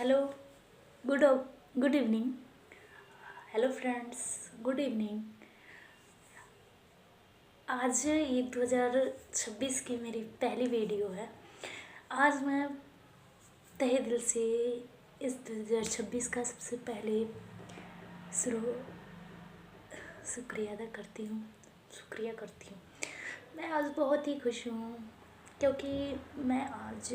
Hello, good good evening. Hello friends, good evening. आज ये 2026 की मेरी पहली वीडियो है। आज मैं तहे दिल से इस 2026 का सबसे पहले शुरू शुक्रिया करती हूँ। मैं आज बहुत ही खुश हूँ क्योंकि मैं आज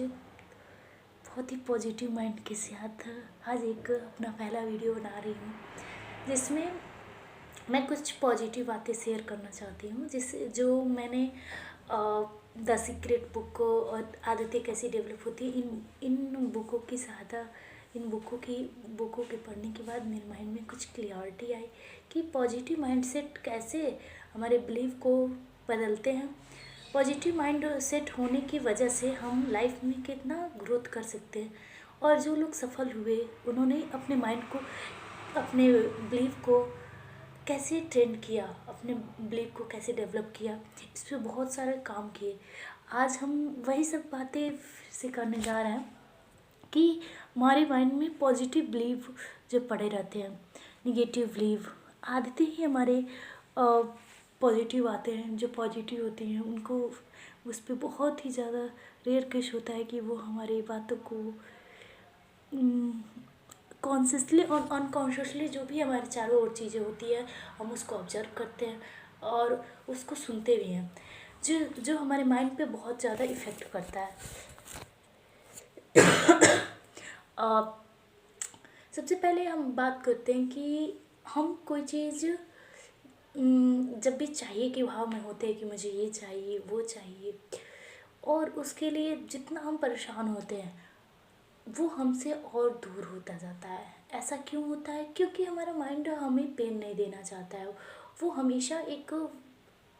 बहुत ही पॉजिटिव माइंड के साथ आज एक अपना पहला वीडियो बना रही हूँ, जिसमें मैं कुछ पॉजिटिव बातें शेयर करना चाहती हूँ, जिससे जो मैंने द सीक्रेट बुक को और आदतें कैसी डेवलप होती हैं इन बुकों के पढ़ने के बाद मेरे माइंड में कुछ क्लियरिटी आई कि पॉजिटिव माइंडसेट कैसे हमारे बिलीव को बदलते हैं। पॉजिटिव माइंड सेट होने की वजह से हम लाइफ में कितना ग्रोथ कर सकते हैं, और जो लोग सफल हुए उन्होंने अपने माइंड को, अपने बिलीव को कैसे ट्रेन किया, अपने बिलीव को कैसे डेवलप किया, इस पर बहुत सारे काम किए। आज हम वही सब बातें फिर से करने जा रहे हैं कि हमारे माइंड में पॉजिटिव बिलीव जो पड़े रहते हैं, निगेटिव बिलीव आदतें ही हमारे पॉजिटिव आते हैं, जो पॉजिटिव होती हैं उनको उस पर बहुत ही ज़्यादा रेयर केस होता है कि वो हमारी बातों को कॉन्शियसली और अनकॉन्शियसली, जो भी हमारे चारों ओर चीज़ें होती है हम उसको ऑब्जर्व करते हैं और उसको सुनते भी हैं, जो जो हमारे माइंड पे बहुत ज़्यादा इफ़ेक्ट करता है। सबसे पहले हम बात करते हैं कि हम कोई चीज़ जब भी चाहिए कि भाव में होते हैं कि मुझे ये चाहिए वो चाहिए, और उसके लिए जितना हम परेशान होते हैं वो हमसे और दूर होता जाता है। ऐसा क्यों होता है? क्योंकि हमारा माइंड हमें पेन नहीं देना चाहता है। वो हमेशा एक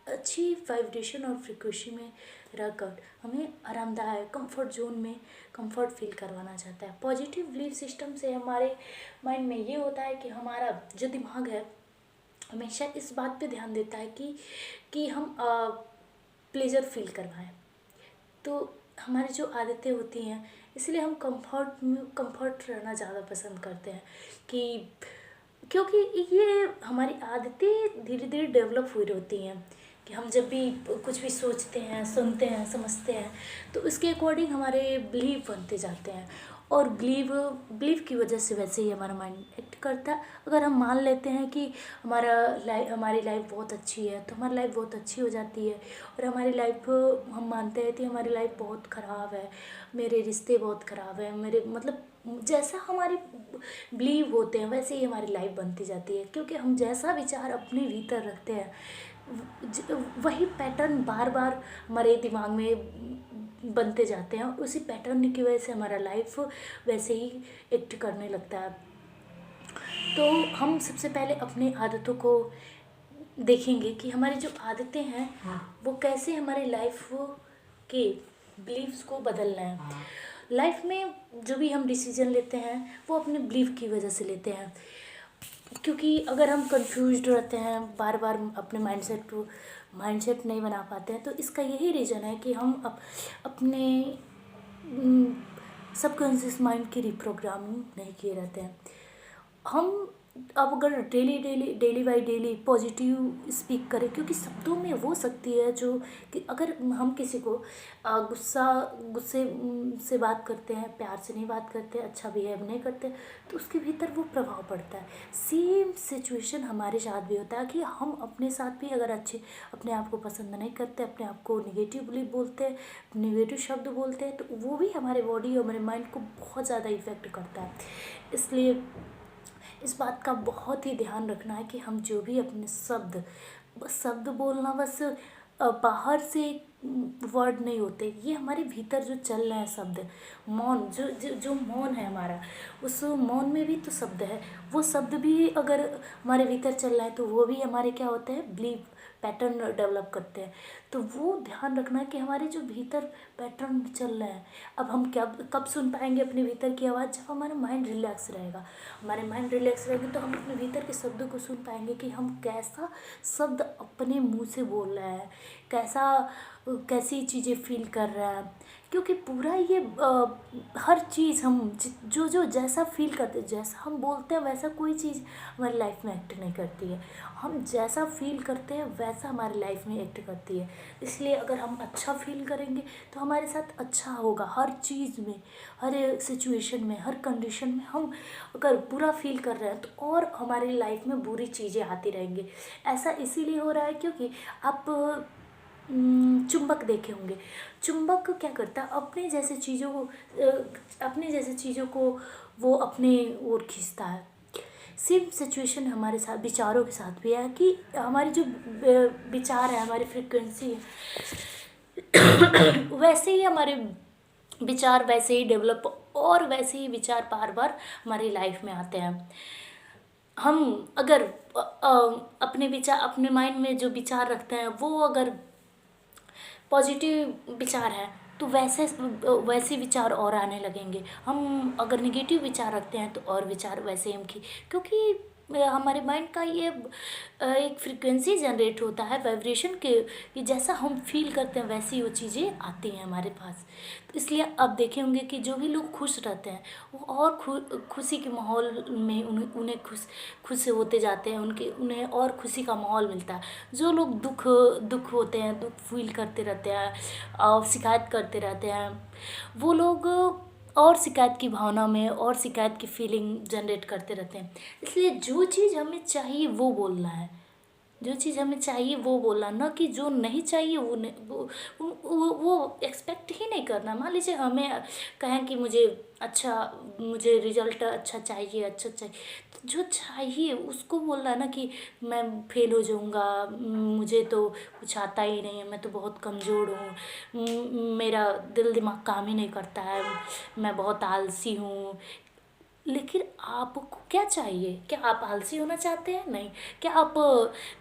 अच्छी वाइब्रेशन और फ्रिक्वेंसी में रहकर हमें आरामदायक कंफर्ट जोन में कंफर्ट फील करवाना चाहता है। पॉजिटिव बिलीफ सिस्टम से हमारे माइंड में ये होता है कि हमारा जो दिमाग है हमेशा इस बात पे ध्यान देता है कि हम प्लेजर फील करवाएं। तो हमारी जो आदतें होती हैं, इसलिए हम कंफर्ट रहना ज़्यादा पसंद करते हैं कि क्योंकि ये हमारी आदतें धीरे धीरे डेवलप हुई रहती हैं कि हम जब भी कुछ भी सोचते हैं, सुनते हैं, समझते हैं तो उसके अकॉर्डिंग हमारे बिलीव बनते जाते हैं, और बिलीव की वजह से वैसे ही हमारा माइंड एक्ट करता है। अगर हम मान लेते हैं कि हमारी लाइफ बहुत अच्छी है तो हमारी लाइफ बहुत अच्छी हो जाती है, और हमारी लाइफ हम मानते हैं कि हमारी लाइफ बहुत ख़राब है, मेरे रिश्ते बहुत ख़राब है, मेरे मतलब जैसा हमारी बिलीव होते हैं वैसे ही हमारी लाइफ बनती जाती है। क्योंकि हम जैसा विचार अपने भीतर रखते हैं वही पैटर्न बार बार हमारे दिमाग में बनते जाते हैं, और उसी पैटर्न की वजह से हमारा लाइफ वैसे ही एक्ट करने लगता है। तो हम सबसे पहले अपनी आदतों को देखेंगे कि हमारी जो आदतें हैं वो कैसे हमारे लाइफ के बिलीव्स को बदल रहे हैं। लाइफ में जो भी हम डिसीजन लेते हैं वो अपने बिलीव की वजह से लेते हैं, क्योंकि अगर हम कंफ्यूज्ड रहते हैं, बार बार अपने माइंडसेट नहीं बना पाते हैं, तो इसका यही रीज़न है कि हम अपने सबकॉन्शियस माइंड की रिप्रोग्रामिंग नहीं किए रहते हैं। हम अब अगर daily by daily positive speak करें, क्योंकि शब्दों में वो शक्ति है जो कि अगर हम किसी को गुस्से से बात करते हैं, प्यार से नहीं बात करते, अच्छा बिहेव नहीं करते, तो उसके भीतर वो प्रभाव पड़ता है। सेम सिचुएशन हमारे साथ भी होता है कि हम अपने साथ भी अगर अपने आप को पसंद नहीं करते, अपने आप को निगेटिवली बोलते हैं, निगेटिव शब्द बोलते हैं, तो वो भी हमारे बॉडी और हमारे माइंड को बहुत ज़्यादा इफ़ेक्ट करता है। इसलिए इस बात का बहुत ही ध्यान रखना है कि हम जो भी अपने शब्द बोलना बस बाहर से वर्ड नहीं होते, ये हमारे भीतर जो चल रहे हैं शब्द, मौन जो मौन है हमारा, उस मौन में भी तो शब्द है। वो शब्द भी अगर हमारे भीतर चल रहा है तो वो भी हमारे क्या होते हैं, बिलीव पैटर्न डेवलप करते हैं। तो वो ध्यान रखना है कि हमारे जो भीतर पैटर्न चल रहा है, अब हम कब सुन पाएंगे अपने भीतर की आवाज़? जब हमारा माइंड रिलैक्स रहेगा। हमारे माइंड रिलैक्स रहेंगे तो हम अपने भीतर के शब्दों को सुन पाएंगे कि हम कैसा शब्द अपने मुंह से बोल रहे हैं, कैसी चीज़ें फील कर रहा है। क्योंकि पूरा ये हर चीज़ हम जो जो जैसा फील करते हैं, जैसा हम बोलते हैं, वैसा कोई चीज़ हमारी लाइफ में एक्ट नहीं करती है। हम जैसा फील करते हैं वैसा हमारी लाइफ में एक्ट करती है। इसलिए अगर हम अच्छा फील करेंगे तो हमारे साथ अच्छा होगा हर चीज़ में, हर सिचुएशन में, हर कंडीशन में। हम अगर बुरा फील कर रहे हैं तो और हमारी लाइफ में बुरी चीज़ें आती रहेंगी। ऐसा इसीलिए हो रहा है क्योंकि आप चुंबक देखे होंगे। चुंबक क्या करता है, अपने जैसे चीज़ों को वो अपने ओर खींचता है। सेम सिचुएशन हमारे साथ विचारों के साथ भी है कि हमारी जो विचार है, हमारी फ्रिक्वेंसी है वैसे ही हमारे विचार वैसे ही डेवलप, और वैसे ही विचार बार बार हमारी लाइफ में आते हैं। हम अगर अपने विचार, अपने माइंड में जो विचार रखते हैं वो अगर पॉजिटिव विचार है तो वैसे विचार और आने लगेंगे। हम अगर निगेटिव विचार रखते हैं तो और विचार वैसे हम की, क्योंकि हमारे माइंड का ये एक फ्रिक्वेंसी जनरेट होता है वाइब्रेशन के, कि जैसा हम फील करते हैं वैसी वो चीज़ें आती हैं हमारे पास। तो इसलिए अब देखे होंगे कि जो भी लोग खुश रहते हैं वो और खुशी के माहौल में उन्हें खुश होते जाते हैं, उन्हें और खुशी का माहौल मिलता है। जो लोग दुख होते हैं, दुख फील करते रहते हैं और शिकायत करते रहते हैं, वो लोग और शिकायत की भावना में और शिकायत की फीलिंग जनरेट करते रहते हैं। इसलिए जो चीज़ हमें चाहिए वो बोलना है, जो चीज़ हमें चाहिए वो बोलना, ना कि जो नहीं चाहिए वो नहीं, वो एक्सपेक्ट ही नहीं करना। मान लीजिए हमें कहें कि मुझे रिजल्ट अच्छा चाहिए, अच्छा चाहिए, तो जो चाहिए उसको बोलना है, ना कि मैं फेल हो जाऊंगा, मुझे तो कुछ आता ही नहीं है, मैं तो बहुत कमज़ोर हूँ, मेरा दिल दिमाग काम ही नहीं करता है, मैं बहुत आलसी हूँ। लेकिन आपको क्या चाहिए? क्या आप आलसी होना चाहते हैं? नहीं। क्या आप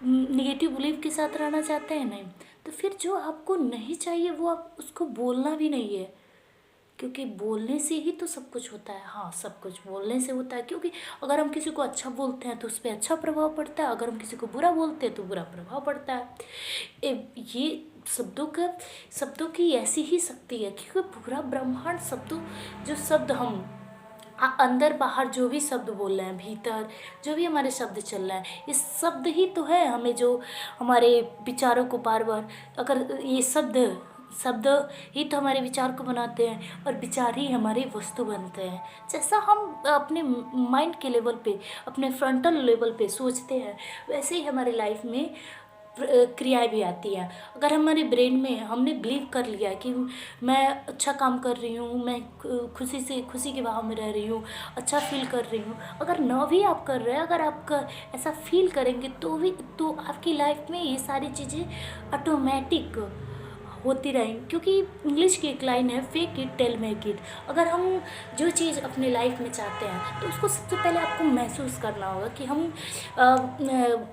निगेटिव बिलीव के साथ रहना चाहते हैं? नहीं। तो फिर जो आपको नहीं चाहिए वो आप उसको बोलना भी नहीं है, क्योंकि बोलने से ही तो सब कुछ होता है। हाँ, सब कुछ बोलने से होता है, क्योंकि अगर हम किसी को अच्छा बोलते हैं तो उस पर अच्छा प्रभाव पड़ता है, अगर हम किसी को बुरा बोलते हैं तो बुरा प्रभाव पड़ता है। ये शब्दों की ऐसी ही शक्ति है, क्योंकि पूरा ब्रह्मांड जो शब्द हम अंदर बाहर जो भी शब्द बोल रहे हैं, भीतर जो भी हमारे शब्द चल रहे हैं, ये शब्द ही तो है हमें जो हमारे विचारों को बार बार, अगर ये शब्द ही तो हमारे विचार को बनाते हैं, और विचार ही हमारी वस्तु बनते हैं। जैसा हम अपने माइंड के लेवल पे, अपने फ्रंटल लेवल पे सोचते हैं, वैसे ही हमारे लाइफ में क्रियाएं भी आती हैं। अगर हमारे ब्रेन में हमने बिलीव कर लिया कि मैं अच्छा काम कर रही हूँ, मैं खुशी के भाव में रह रही हूँ, अच्छा फील कर रही हूँ, अगर ना भी आप कर रहे हैं, अगर आप ऐसा फील करेंगे तो आपकी लाइफ में ये सारी चीज़ें ऑटोमेटिक होती रहेंगी। क्योंकि इंग्लिश की एक लाइन है, fake it till make it. अगर हम जो चीज़ अपने लाइफ में चाहते हैं तो उसको सबसे पहले आपको महसूस करना होगा कि हम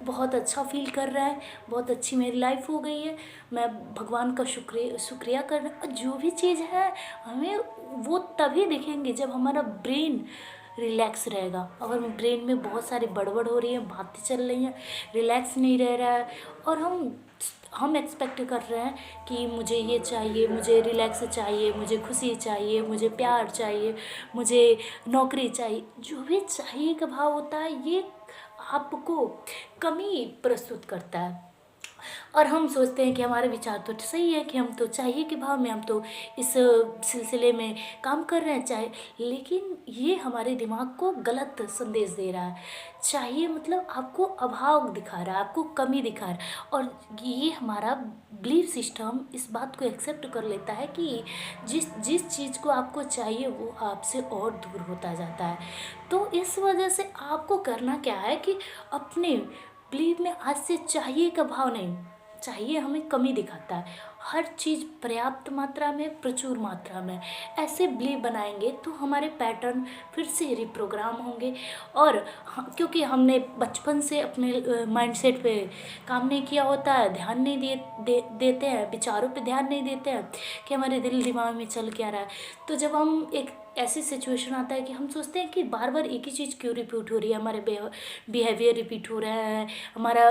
बहुत अच्छा फील कर रहे हैं, बहुत अच्छी मेरी लाइफ हो गई है, मैं भगवान का शुक्रिया कर रहा हूँ। जो भी चीज़ है हमें वो तभी दिखेंगे जब हमारा ब्रेन रिलैक्स रहेगा। अगर ब्रेन में बहुत सारी बड़बड़ हो रही है, बातें चल रही हैं, रिलैक्स नहीं रह रहा है, और हम एक्सपेक्ट कर रहे हैं कि मुझे ये चाहिए, मुझे रिलैक्स चाहिए, मुझे खुशी चाहिए, मुझे प्यार चाहिए, मुझे नौकरी चाहिए, जो भी चाहिए का भाव होता है ये आपको कमी प्रस्तुत करता है। और हम सोचते हैं कि हमारे विचार तो सही है, कि हम तो चाहिए के भाव में, हम तो इस सिलसिले में काम कर रहे हैं चाहे, लेकिन ये हमारे दिमाग को गलत संदेश दे रहा है। चाहिए मतलब आपको अभाव दिखा रहा है, आपको कमी दिखा रहा है, और ये हमारा बिलीफ सिस्टम इस बात को एक्सेप्ट कर लेता है कि जिस जिस चीज़ को आपको चाहिए वो आपसे और दूर होता जाता है। तो इस वजह से आपको करना क्या है कि अपने बिलीव में आज से चाहिए का भाव नहीं, चाहिए हमें कमी दिखाता है, हर चीज़ पर्याप्त मात्रा में, प्रचुर मात्रा में, ऐसे बिलीव बनाएंगे तो हमारे पैटर्न फिर से रिप्रोग्राम होंगे। और क्योंकि हमने बचपन से अपने माइंडसेट पे काम नहीं किया होता है, ध्यान नहीं देते हैं, विचारों पे ध्यान नहीं देते हैं कि हमारे दिल दिमाग में चल क्या रहा है। तो जब हम एक ऐसी सिचुएशन आता है कि हम सोचते हैं कि बार बार एक ही चीज़ क्यों रिपीट हो रही है, हमारे बिहेवियर रिपीट हो रहे हैं, हमारा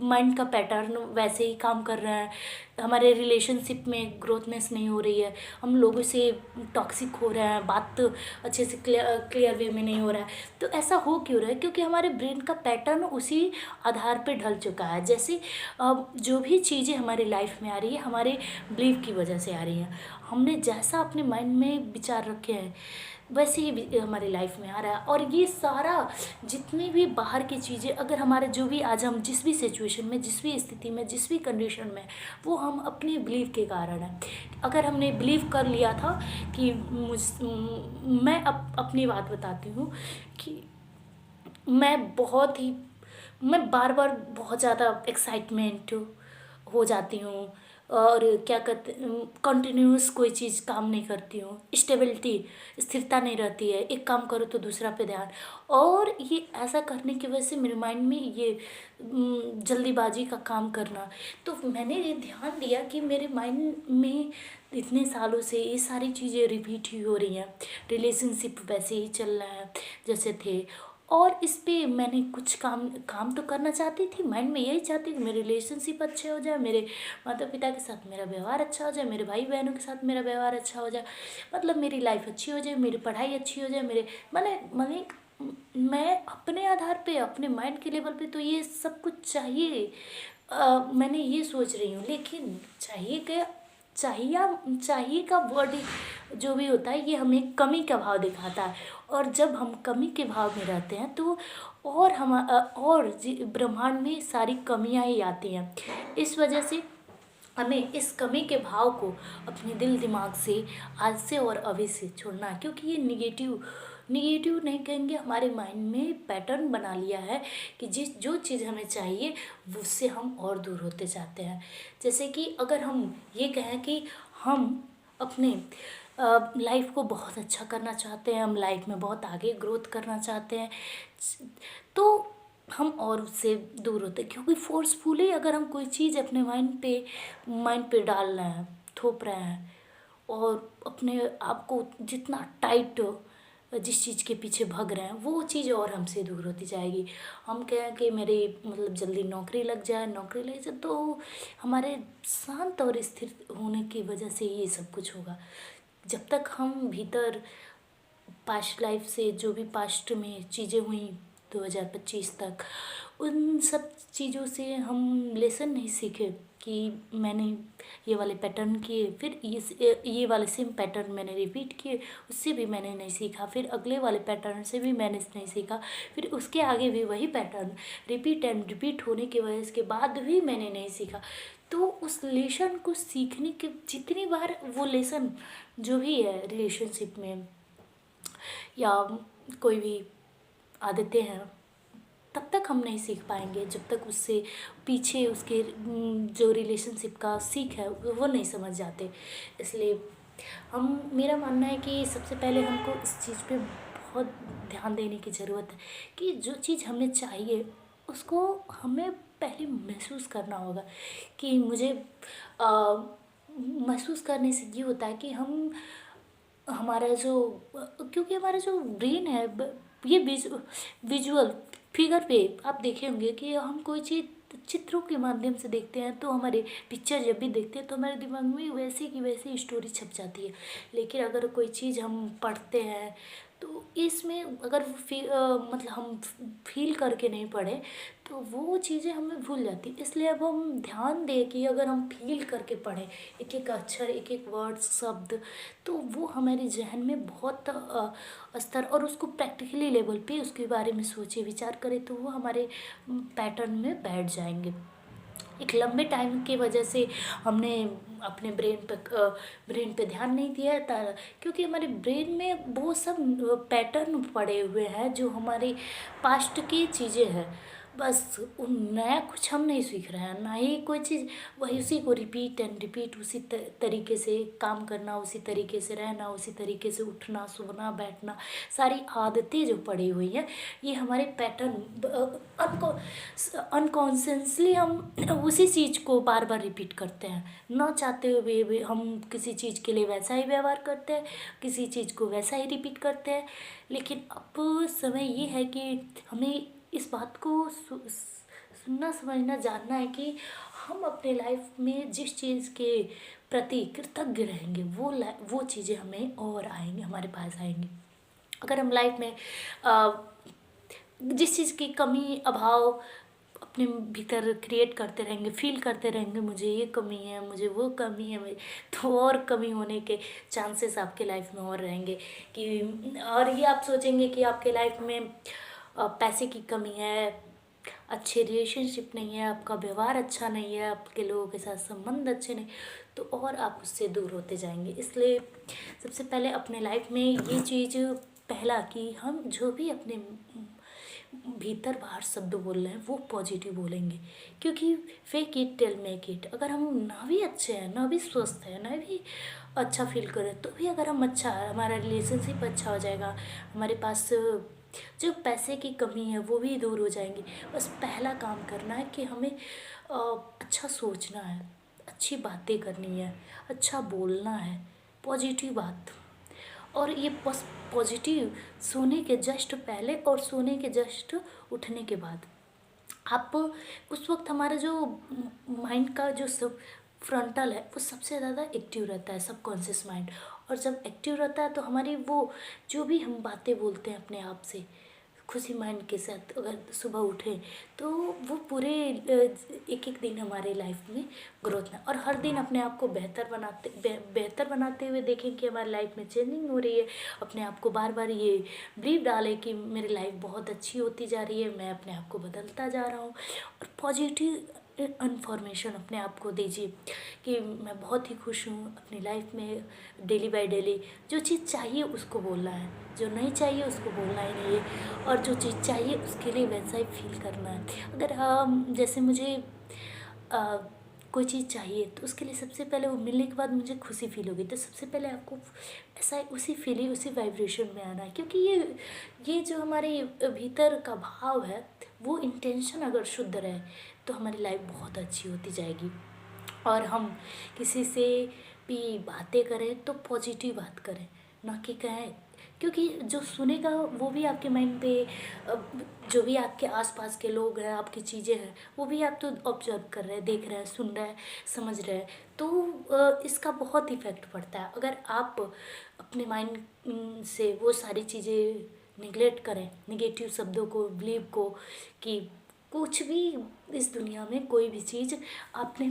माइंड का पैटर्न वैसे ही काम कर रहा है, हमारे रिलेशनशिप में ग्रोथनेस नहीं हो रही है, हम लोगों से टॉक्सिक हो रहे हैं, बात अच्छे से क्लियर वे में नहीं हो रहा है। तो ऐसा हो क्यों रहा है? क्योंकि हमारे ब्रेन का पैटर्न उसी आधार पे ढल चुका है। जैसे जो भी चीज़ें हमारे लाइफ में आ रही है हमारे बिलीव की वजह से आ रही हैं। हमने जैसा अपने माइंड में विचार रखे हैं वैसे ही हमारी लाइफ में आ रहा है। और ये सारा जितनी भी बाहर की चीज़ें, अगर हमारे जो भी आज हम जिस भी सिचुएशन में, जिस भी स्थिति में, जिस भी कंडीशन में, वो हम अपने बिलीव के कारण है। अगर हमने बिलीव कर लिया था कि मैं अपनी बात बताती हूँ कि मैं बार बार बहुत ज़्यादा एक्साइटमेंट हो जाती हूँ, और क्या कहते, कंटिन्यूस कोई चीज़ काम नहीं करती हूँ, स्टेबिलिटी, स्थिरता नहीं रहती है, एक काम करो तो दूसरा पे ध्यान। और ये ऐसा करने की वजह से मेरे माइंड में ये जल्दीबाजी का काम करना। तो मैंने ये ध्यान दिया कि मेरे माइंड में इतने सालों से ये सारी चीज़ें रिपीट ही हो रही हैं, रिलेशनशिप वैसे ही चल रहा है जैसे थे। और इस पे मैंने कुछ काम काम तो करना चाहती थी, माइंड में यही चाहती थी मेरे रिलेशनशिप अच्छे हो जाए, मेरे माता पिता के साथ मेरा व्यवहार अच्छा हो जाए, मेरे भाई बहनों के साथ मेरा व्यवहार अच्छा हो जाए, मतलब मेरी लाइफ अच्छी हो जाए, मेरी पढ़ाई अच्छी हो जाए, मेरे मैंने मैं अपने आधार पे, अपने माइंड के लेवल पे तो ये सब कुछ चाहिए। मैंने ये सोच रही हूँ, लेकिन चाहिए का वर्ड जो भी होता है ये हमें कमी का भाव दिखाता है। और जब हम कमी के भाव में रहते हैं तो ब्रह्मांड में सारी कमियां ही आती हैं। इस वजह से हमें इस कमी के भाव को अपने दिल दिमाग से आज से और अभी से छोड़ना है, क्योंकि ये निगेटिव नहीं कहेंगे, हमारे माइंड में पैटर्न बना लिया है कि जो चीज़ हमें चाहिए उससे हम और दूर होते जाते हैं। जैसे कि अगर हम ये कहें कि हम अपने लाइफ को बहुत अच्छा करना चाहते हैं, हम लाइफ में बहुत आगे ग्रोथ करना चाहते हैं, तो हम और उससे दूर होते हैं। क्योंकि फोर्सफुली अगर हम कोई चीज़ अपने माइंड पे डाल रहे हैं, थोप रहे हैं, और अपने आप को जितना टाइट जिस चीज़ के पीछे भाग रहे हैं वो चीज़ और हमसे दूर होती जाएगी। हम कहें कि मेरी मतलब जल्दी नौकरी लग जाए, तो हमारे शांत और स्थिर होने की वजह से ये सब कुछ होगा। जब तक हम भीतर पास्ट लाइफ से जो भी पास्ट में चीज़ें हुई 2025 तक, उन सब चीज़ों से हम लेसन नहीं सीखे कि मैंने ये वाले पैटर्न किए, फिर ये वाले सेम पैटर्न मैंने रिपीट किए, उससे भी मैंने नहीं सीखा, फिर अगले वाले पैटर्न से भी मैंने नहीं सीखा, फिर उसके आगे भी वही पैटर्न रिपीट होने की वजह के बाद भी मैंने नहीं सीखा। तो उस लेसन को सीखने के जितनी बार वो लेसन जो भी है रिलेशनशिप में या कोई भी आदतें हैं, तब तक हम नहीं सीख पाएंगे जब तक उससे पीछे उसके जो रिलेशनशिप का सीख है वो नहीं समझ जाते। इसलिए मेरा मानना है कि सबसे पहले हमको इस चीज़ पे बहुत ध्यान देने की ज़रूरत है कि जो चीज़ हमें चाहिए उसको हमें पहले महसूस करना होगा। कि मुझे महसूस करने से ये होता है कि हम हमारा जो क्योंकि हमारा जो ब्रेन है ये विजुअल फिगर पे आप देखे होंगे कि हम कोई चीज़ चित्रों के माध्यम से देखते हैं, तो हमारे पिक्चर जब भी देखते हैं तो हमारे दिमाग में वैसे की वैसी स्टोरी छप जाती है। लेकिन अगर कोई चीज़ हम पढ़ते हैं तो इसमें अगर मतलब हम फील करके नहीं पढ़े तो वो चीज़ें हमें भूल जाती। इसलिए अब हम ध्यान दें कि अगर हम फील करके पढ़ें एक एक अक्षर, एक एक वर्ड, शब्द, तो वो हमारे जहन में बहुत स्तर, और उसको प्रैक्टिकली लेवल पे उसके बारे में सोचे विचार करें तो वो हमारे पैटर्न में बैठ जाएंगे। एक लंबे टाइम की वजह से हमने अपने ब्रेन पे ध्यान नहीं दिया था, क्योंकि हमारे ब्रेन में वो सब पैटर्न पड़े हुए हैं जो हमारे पास्ट की चीज़ें हैं। बस नया कुछ हम नहीं सीख रहे हैं, ना ही कोई चीज़, वही उसी को रिपीट एंड रिपीट, उसी तरीके से काम करना, उसी तरीके से रहना, उसी तरीके से उठना, सोना, बैठना, सारी आदतें जो पड़ी हुई हैं ये हमारे पैटर्न अनकॉन्शियसली हम उसी चीज़ को बार बार रिपीट करते हैं। ना चाहते हुए भी हम किसी चीज़ के लिए वैसा ही व्यवहार करते हैं, किसी चीज़ को वैसा ही रिपीट करते हैं। लेकिन अब समय ये है कि हमें इस बात को सुनना, समझना, जानना है कि हम अपने लाइफ में जिस चीज़ के प्रति कृतज्ञ रहेंगे वो चीज़ें हमें और आएंगी, हमारे पास आएंगी। अगर हम लाइफ में अ, जिस चीज़ की कमी अभाव अपने भीतर क्रिएट करते रहेंगे, फील करते रहेंगे, मुझे ये कमी है, मुझे वो कमी है, तो और कमी होने के चांसेस आपके लाइफ में और रहेंगे। कि और ये आप सोचेंगे कि आपके लाइफ में पैसे की कमी है, अच्छे रिलेशनशिप नहीं है, आपका व्यवहार अच्छा नहीं है, आपके लोगों के साथ संबंध अच्छे नहीं, तो और आप उससे दूर होते जाएंगे। इसलिए सबसे पहले अपने लाइफ में ये चीज़, पहला कि हम जो भी अपने भीतर बाहर शब्द बोल रहे हैं वो पॉजिटिव बोलेंगे। क्योंकि fake it till make it, अगर हम ना भी अच्छे हैं, ना भी स्वस्थ हैं, ना भी अच्छा फील करें, तो भी अगर हम अच्छा, हमारा रिलेशनशिप अच्छा हो जाएगा, हमारे पास जो पैसे की कमी है वो भी दूर हो जाएंगी। बस पहला काम करना है कि हमें अच्छा सोचना है, अच्छी बातें करनी है, अच्छा बोलना है, पॉजिटिव बात। और ये बस पॉजिटिव सोने के जस्ट पहले और सोने के जस्ट उठने के बाद। आप उस वक्त हमारा जो माइंड का जो सब फ्रंटल है वो सबसे ज़्यादा एक्टिव रहता है, सबकॉन्शियस माइंड। और जब एक्टिव रहता है तो हमारी वो जो भी हम बातें बोलते हैं अपने आप से खुशी माइंड के साथ, अगर सुबह उठें तो वो पूरे एक एक दिन हमारे लाइफ में ग्रोथ है। और हर दिन अपने आप को बेहतर बनाते हुए देखें कि हमारी लाइफ में चेंजिंग हो रही है। अपने आप को बार बार ये बिलीव डालें कि मेरी लाइफ बहुत अच्छी होती जा रही है, मैं अपने आप को बदलता जा रहा हूँ। और पॉजिटिव इन्फॉर्मेशन अपने आप को दीजिए कि मैं बहुत ही खुश हूँ अपनी लाइफ में। डेली बाय डेली जो चीज़ चाहिए उसको बोलना है, जो नहीं चाहिए उसको बोलना ही नहीं है। और जो चीज़ चाहिए उसके लिए वैसा ही फील करना है। अगर जैसे मुझे अ, कोई चीज़ चाहिए तो उसके लिए सबसे पहले वो मिलने के बाद मुझे खुशी फील होगी, तो सबसे पहले आपको ऐसा उसी फीलिंग उसी वाइब्रेशन में आना है। क्योंकि ये जो हमारे भीतर का भाव है, वो इंटेंशन अगर शुद्ध रहे तो हमारी लाइफ बहुत अच्छी होती जाएगी। और हम किसी से भी बातें करें तो पॉजिटिव बात करें, ना कि कहें। क्योंकि जो सुनेगा वो भी आपके माइंड पे जो भी आपके आसपास के लोग हैं, आपकी चीज़ें हैं, वो भी आप तो ऑब्जर्व कर रहे हैं, देख रहे हैं, सुन रहे हैं, समझ रहे हैं। तो इसका बहुत इफ़ेक्ट पड़ता है। अगर आप अपने माइंड से वो सारी चीज़ें निगलेक्ट करें, निगेटिव शब्दों को, बिलीव को, कि कुछ भी इस दुनिया में कोई भी चीज़ आपने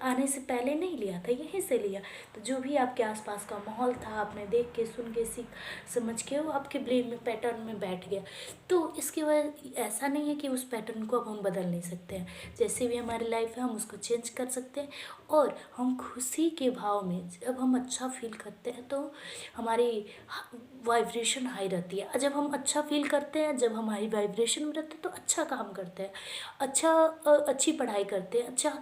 आने से पहले नहीं लिया था, यहीं से लिया। तो जो भी आपके आसपास का माहौल था, आपने देख के, सुन के, सीख समझ के, वो आपके ब्रेन में पैटर्न में बैठ गया। तो इसकी वजह ऐसा नहीं है कि उस पैटर्न को अब हम बदल नहीं सकते हैं। जैसे भी हमारी लाइफ है हम उसको चेंज कर सकते हैं। और हम खुशी के भाव में जब हम अच्छा फील करते हैं तो हमारी वाइब्रेशन हाई रहती है। और जब हम अच्छा फील करते हैं, जब हमारी वाइब्रेशन में रहते हैं, तो अच्छा काम करते हैं, अच्छी पढ़ाई करते हैं, अच्छा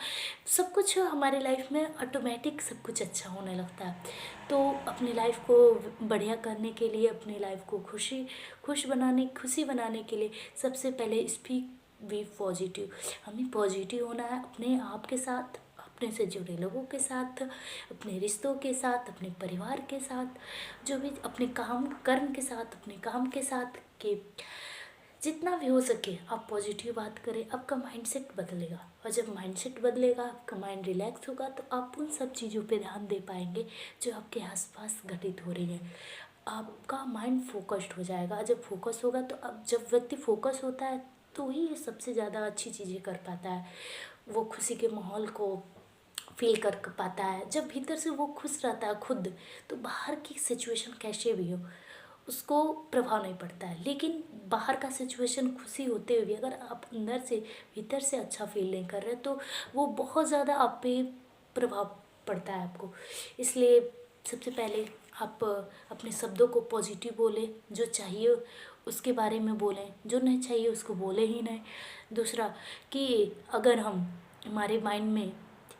सब कुछ हमारे लाइफ में ऑटोमेटिक सब कुछ अच्छा होने लगता है। तो अपनी लाइफ को बढ़िया करने के लिए, अपनी लाइफ को खुशी बनाने के लिए सबसे पहले स्पीक वी पॉजिटिव। हमें पॉजिटिव होना है अपने आप के साथ, अपने से जुड़े लोगों के साथ, अपने रिश्तों के साथ, अपने परिवार के साथ, जो भी अपने कर्म के साथ, अपने काम के साथ। कि जितना भी हो सके आप पॉजिटिव बात करें, आपका माइंडसेट बदलेगा। और जब माइंडसेट बदलेगा, आपका माइंड रिलैक्स होगा, तो आप उन सब चीज़ों पे ध्यान दे पाएंगे जो आपके आसपास घटित हो रही हैं। आपका माइंड फोकस्ड हो जाएगा। जब फोकस होगा तो अब जब व्यक्ति फोकस होता है तो ही सबसे ज़्यादा अच्छी चीज़ें कर पाता है, वो खुशी के माहौल को फील कर पाता है। जब भीतर से वो खुश रहता है खुद, तो बाहर की सिचुएशन कैसे भी हो उसको प्रभाव नहीं पड़ता है। लेकिन बाहर का सिचुएशन खुशी होते हुए भी अगर आप अंदर से भीतर से अच्छा फील नहीं कर रहे तो वो बहुत ज़्यादा आप पे प्रभाव पड़ता है आपको। इसलिए सबसे पहले आप अपने शब्दों को पॉजिटिव बोलें, जो चाहिए उसके बारे में बोलें, जो नहीं चाहिए उसको बोले ही नहीं। दूसरा कि अगर हम हमारे माइंड में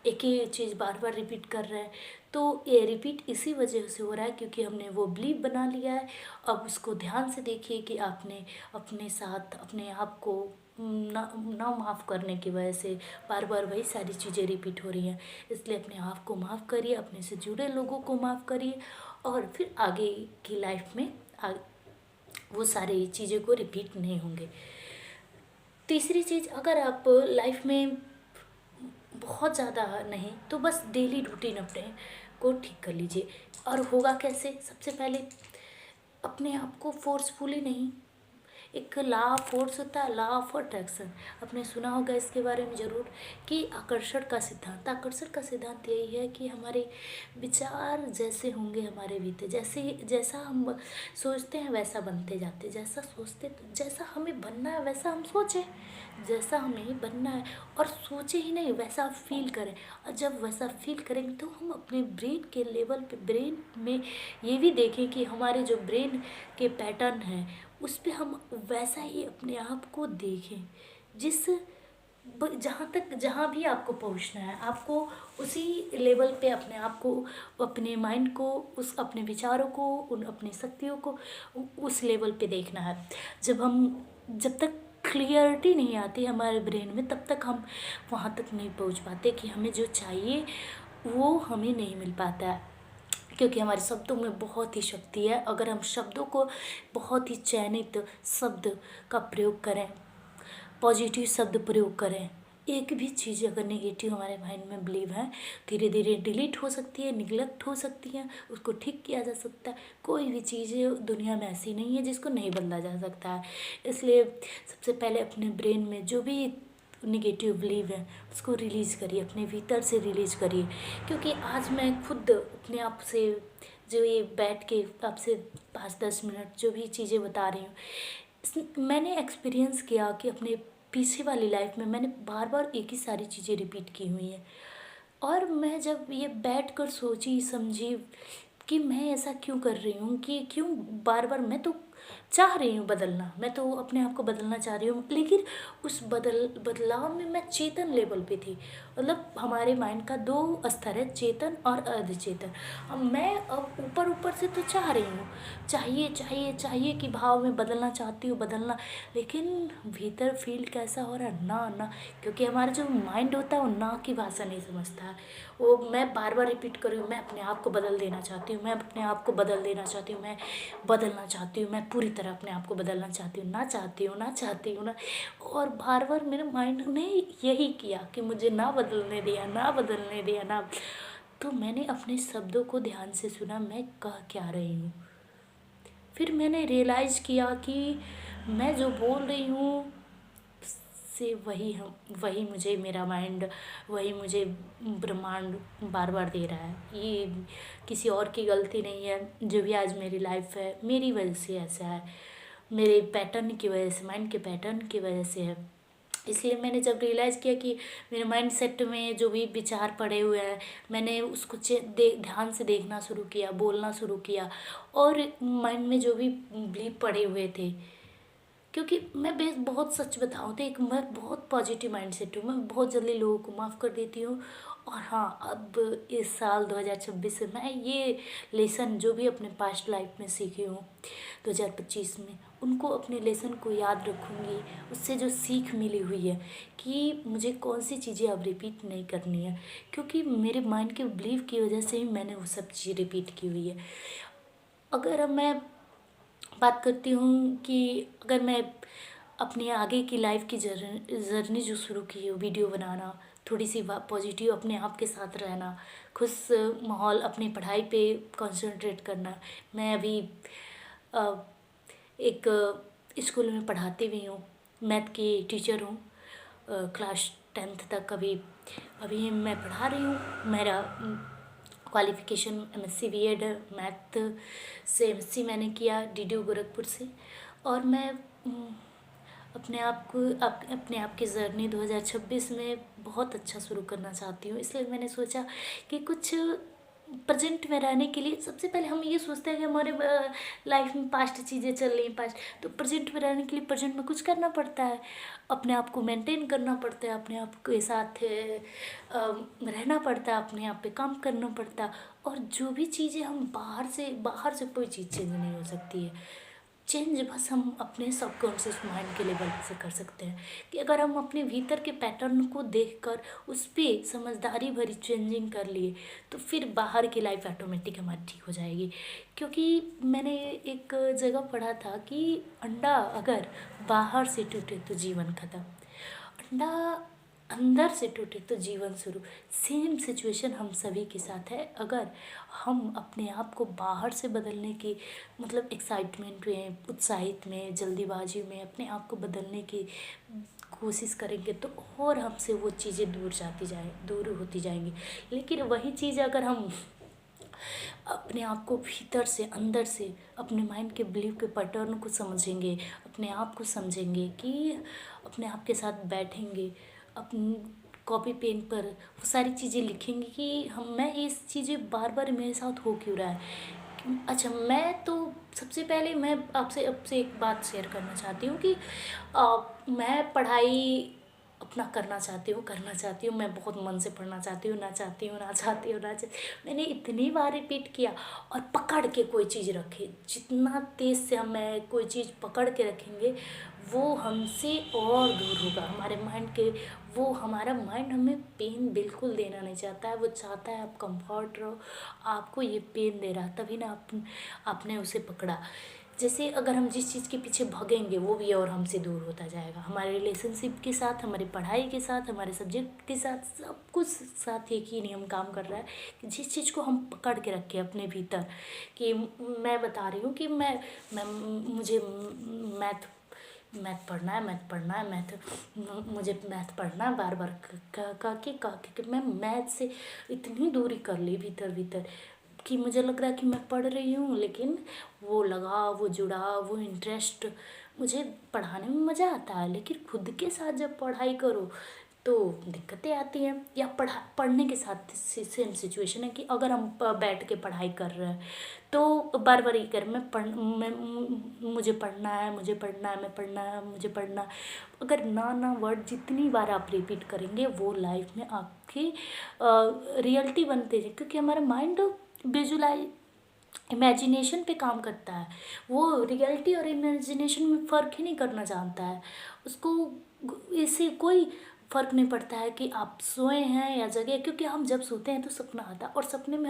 एक ही चीज़ बार बार रिपीट कर रहे हैं तो ये रिपीट इसी वजह से हो रहा है क्योंकि हमने वो बिलीव बना लिया है। अब उसको ध्यान से देखिए कि आपने अपने साथ अपने आप को ना माफ़ करने की वजह से बार बार वही सारी चीज़ें रिपीट हो रही हैं। इसलिए अपने आप को माफ़ करिए, अपने से जुड़े लोगों को माफ़ करिए, और फिर आगे की लाइफ में वो सारी चीज़ों को रिपीट नहीं होंगे। तीसरी चीज़, अगर आप लाइफ में बहुत ज़्यादा नहीं तो बस डेली रूटीन अपने को ठीक कर लीजिए। और होगा कैसे? सबसे पहले अपने आप को फोर्सफुली नहीं, एक लॉ ऑफ फोर्स होता है, लॉ ऑफ अट्रैक्शन, आपने सुना होगा इसके बारे में ज़रूर, कि आकर्षण का सिद्धांत यही है कि हमारे विचार जैसे होंगे हमारे भीतर, जैसे जैसा हम सोचते हैं वैसा बनते जाते, जैसा सोचते तो जैसा हमें बनना है वैसा हम सोचें, जैसा हमें बनना है, और सोचे ही नहीं वैसा फील करें। और जब वैसा फील करेंगे तो हम अपने ब्रेन के लेवल पे, ब्रेन में ये भी देखें कि हमारे जो ब्रेन के पैटर्न हैं उस पे हम वैसा ही अपने आप को देखें। जिस जहाँ भी आपको पहुँचना है, आपको उसी लेवल पे अपने आप को, अपने माइंड को, उस अपने विचारों को, उन अपनी शक्तियों को उस लेवल पे देखना है। जब तक क्लियरिटी नहीं आती हमारे ब्रेन में, तब तक हम वहाँ तक नहीं पहुँच पाते कि हमें जो चाहिए वो हमें नहीं मिल पाता है। क्योंकि हमारे शब्दों में बहुत ही शक्ति है। अगर हम शब्दों को बहुत ही चयनित शब्द का प्रयोग करें, पॉजिटिव शब्द प्रयोग करें, एक भी चीज़ अगर नेगेटिव हमारे माइंड में बिलीव है, धीरे धीरे डिलीट हो सकती है, निगलेक्ट हो सकती है, उसको ठीक किया जा सकता है। कोई भी चीज़ दुनिया में ऐसी नहीं है जिसको नहीं बदला जा सकता है। इसलिए सबसे पहले अपने ब्रेन में जो भी निगेटिव बिलीव है उसको रिलीज़ करिए, अपने भीतर से रिलीज़ करिए। क्योंकि आज मैं खुद अपने आप से जो ये बैठ के आपसे 5-10 मिनट जो भी चीज़ें बता रही हूँ, मैंने एक्सपीरियंस किया कि अपने पीछे वाली लाइफ में मैंने बार बार एक ही सारी चीज़ें रिपीट की हुई हैं। और मैं जब ये बैठ कर सोची समझी कि मैं ऐसा क्यों कर रही हूँ, कि क्यों बार बार, मैं तो चाह रही हूँ बदलना, मैं तो अपने आप को बदलना चाह रही हूँ, लेकिन उस बदलाव में मैं चेतन लेवल पे थी। मतलब हमारे माइंड का दो स्तर है, चेतन और अर्धचेतन। अब मैं अब ऊपर ऊपर से तो चाह रही हूँ, चाहिए चाहिए चाहिए कि भाव में बदलना चाहती हूँ, बदलना, लेकिन भीतर फील कैसा हो रहा है, ना ना। क्योंकि हमारा जो माइंड होता है वो ना की भाषा नहीं समझता है। वो मैं बार बार रिपीट कर रही हूँ, मैं अपने आप को बदल देना चाहती हूँ, मैं अपने आप को बदल देना चाहती हूँ, मैं बदलना चाहती हूँ, मैं पूरी तरह अपने आप को बदलना चाहती हूँ, ना चाहती हूँ, ना चाहती हूँ ना। और बार बार मेरे माइंड ने यही किया कि मुझे ना बदलने दिया, ना बदलने दिया, ना। तो मैंने अपने शब्दों को ध्यान से सुना, मैं कह क्या रही हूँ। फिर मैंने रियलाइज़ किया कि मैं जो बोल रही हूँ से वही मुझे मेरा माइंड, वही मुझे ब्रह्मांड बार बार दे रहा है। ये किसी और की गलती नहीं है। जो भी आज मेरी लाइफ है मेरी वजह से ऐसा है, मेरे पैटर्न की वजह से, माइंड के पैटर्न की वजह से है। इसलिए मैंने जब रियलाइज़ किया कि मेरे माइंड सेट में जो भी विचार पड़े हुए हैं, मैंने उसको ध्यान से देखना शुरू किया, बोलना शुरू किया। और माइंड में जो भी बिलीव पड़े हुए थे, क्योंकि मैं बहुत सच बताऊँ तो एक मैं बहुत पॉजिटिव माइंड सेट हूँ, मैं बहुत जल्दी लोगों को माफ़ कर देती हूँ। और हाँ, अब इस साल 2026 से मैं ये लेसन जो भी अपने पास्ट लाइफ में सीखी हूँ 2025 में, उनको, अपने लेसन को याद रखूँगी। उससे जो सीख मिली हुई है कि मुझे कौन सी चीज़ें अब रिपीट नहीं करनी है, क्योंकि मेरे माइंड के बिलीव की वजह से ही मैंने वो सब चीज़ें रिपीट की हुई है। अगर अब मैं बात करती हूँ कि अगर मैं अपनी आगे की लाइफ की जर्नी जो शुरू की है, वीडियो बनाना, थोड़ी सी पॉजिटिव अपने आप के साथ रहना, खुश माहौल, अपनी पढ़ाई पे कंसंट्रेट करना। मैं अभी अ, एक स्कूल में पढ़ाती भी हूँ, मैथ की टीचर हूँ। क्लास 10th तक अभी मैं पढ़ा रही हूँ। मेरा क्वालिफ़िकेशन एमएससी बीएड मैथ से एमएससी मैंने किया डीडीयू गोरखपुर से। और मैं अपने आप की जर्नी 2026 में बहुत अच्छा शुरू करना चाहती हूँ। इसलिए मैंने सोचा कि कुछ प्रेजेंट में रहने के लिए, सबसे पहले हम ये सोचते हैं कि हमारे लाइफ में पास्ट चीज़ें चल रही हैं, पास्ट, तो प्रेजेंट में रहने के लिए प्रेजेंट में कुछ करना पड़ता है, अपने आप को मेंटेन करना पड़ता है, अपने आप के साथ रहना पड़ता है, अपने आप पे काम करना पड़ता है। और जो भी चीज़ें हम बाहर से कोई चीज़ चेंज नहीं हो सकती है। चेंज बस हम अपने सबकॉन्शियस माइंड के लेवल से कर सकते हैं, कि अगर हम अपने भीतर के पैटर्न को देखकर उस पर समझदारी भरी चेंजिंग कर लिए, तो फिर बाहर की लाइफ ऑटोमेटिक हमारी ठीक हो जाएगी। क्योंकि मैंने एक जगह पढ़ा था कि अंडा अगर बाहर से टूटे तो जीवन खत्म। अंडा अंदर से टूटे तो जीवन शुरू। सेम सिचुएशन हम सभी के साथ है। अगर हम अपने आप को बाहर से बदलने की मतलब एक्साइटमेंट में, उत्साहित में, जल्दीबाजी में अपने आप को बदलने की कोशिश करेंगे तो और हमसे वो चीज़ें दूर होती जाएंगी। लेकिन वही चीज़ अगर हम अपने आप को भीतर से, अंदर से, अपने माइंड के बिलीव के पैटर्न को समझेंगे, अपने आप को समझेंगे, कि अपने आप के साथ बैठेंगे, अपनी कॉपी पेन पर वो सारी चीज़ें लिखेंगे कि हम मैं इस चीज़ें बार बार मेरे साथ हो क्यों रहा है। अच्छा, मैं तो सबसे पहले मैं आपसे आपसे एक बात शेयर करना चाहती हूँ कि मैं पढ़ाई अपना करना चाहती हूँ, मैं बहुत मन से पढ़ना चाहती हूँ, मैंने इतनी बार रिपीट किया। और पकड़ के कोई चीज़ रखे, जितना तेज़ से हमें कोई चीज़ पकड़ के रखेंगे वो हमसे और दूर होगा हमारे माइंड के। वो हमारा माइंड हमें पेन बिल्कुल देना नहीं चाहता है, वो चाहता है आप कंफर्ट रहो। आपको ये पेन दे रहा तभी ना आपने उसे पकड़ा। जैसे अगर हम जिस चीज़ के पीछे भागेंगे वो भी और हमसे दूर होता जाएगा। हमारे रिलेशनशिप के साथ, हमारी पढ़ाई के साथ, हमारे सब्जेक्ट के साथ, सब कुछ साथ एक ही नियम काम कर रहा है कि जिस चीज़ को हम पकड़ के रखें अपने भीतर। कि मैं बता रही हूँ कि मैं मुझे मैथ मैथ पढ़ना है, मुझे मैथ पढ़ना है, बार बार कह के मैं मैथ से इतनी दूरी कर ली भीतर भीतर कि मुझे लग रहा है कि मैं पढ़ रही हूँ, लेकिन वो लगा, वो जुड़ा, वो इंटरेस्ट, मुझे पढ़ाने में मज़ा आता है। लेकिन खुद के साथ जब पढ़ाई करो तो दिक्कतें आती हैं। या पढ़ने के साथ सेम सिचुएशन है कि अगर हम बैठ के पढ़ाई कर रहे हैं तो बार बार ये कर मैं मुझे पढ़ना है, मुझे पढ़ना है। अगर ना ना वर्ड जितनी बार आप रिपीट करेंगे वो लाइफ में आपकी रियलिटी बनते हैं, क्योंकि हमारा माइंड विजुलाइज इमेजिनेशन पे काम करता है। वो रियलिटी और इमेजिनेशन में फ़र्क ही नहीं करना जानता है। उसको इससे कोई फ़र्क नहीं पड़ता है कि आप सोए हैं या जगे, क्योंकि हम जब सोते हैं तो सपना आता है और सपने में